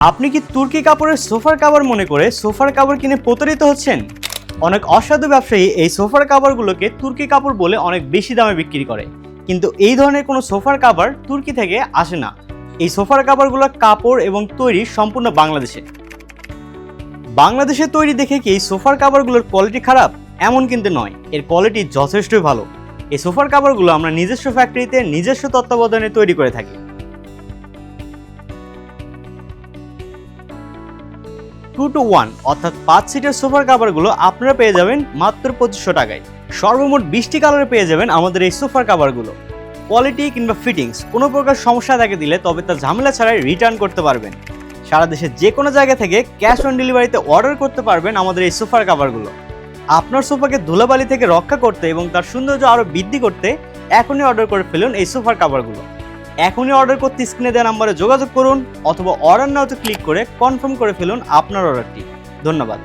আপনি কি তুর্কি কাপড়ের সোফার কাভার মনে করে সোফার কাভার কিনে প্রতারিত হচ্ছেন? অনেক অসাধু ব্যবসায়ী এই সোফার কাভারগুলোকে তুর্কি কাপড় বলে অনেক বেশি দামে বিক্রি করে, কিন্তু এই ধরনের কোনো সোফার কাভার তুর্কি থেকে আসে না। এই সোফার কাভারগুলো কাপড় এবং তৈরি সম্পূর্ণ বাংলাদেশে তৈরি দেখে কি এই সোফার কাভারগুলোর কোয়ালিটি খারাপ? এমন কিন্তু নয়, এর কোয়ালিটি যথেষ্টই ভালো। এই সোফার কাভারগুলো আমরা নিজস্ব ফ্যাক্টরিতে নিজস্ব তত্ত্বাবধানে তৈরি করে থাকি। 2-to-1 অর্থাৎ 5 সিটের সোফার কাভারগুলো আপনারা পেয়ে যাবেন মাত্র 2500 টাকায়। সর্বমোট 20টি কালারে পেয়ে যাবেন আমাদের এই সোফার কাভারগুলো। কোয়ালিটি কিংবা ফিটিংস কোনো প্রকার সমস্যা দেখা দিলে তবে তা ঝামেলা ছাড়াই রিটার্ন করতে পারবেন। সারা দেশের যে কোনো জায়গা থেকে ক্যাশ অন ডেলিভারিতে অর্ডার করতে পারবেন আমাদের এই সোফার কাভারগুলো। আপনার সোফাকে ধুলাবালি থেকে রক্ষা করতে এবং তার সৌন্দর্য আরও বৃদ্ধি করতে এখনই অর্ডার করে ফেলুন এই সোফার কাভারগুলো। এখনই অর্ডার করতে স্ক্রিনে দেওয়া নম্বরে যোগাযোগ করুন অথবা অর্ডার নাওতে ক্লিক করে কনফার্ম করে ফেলুন আপনার অর্ডারটি। ধন্যবাদ।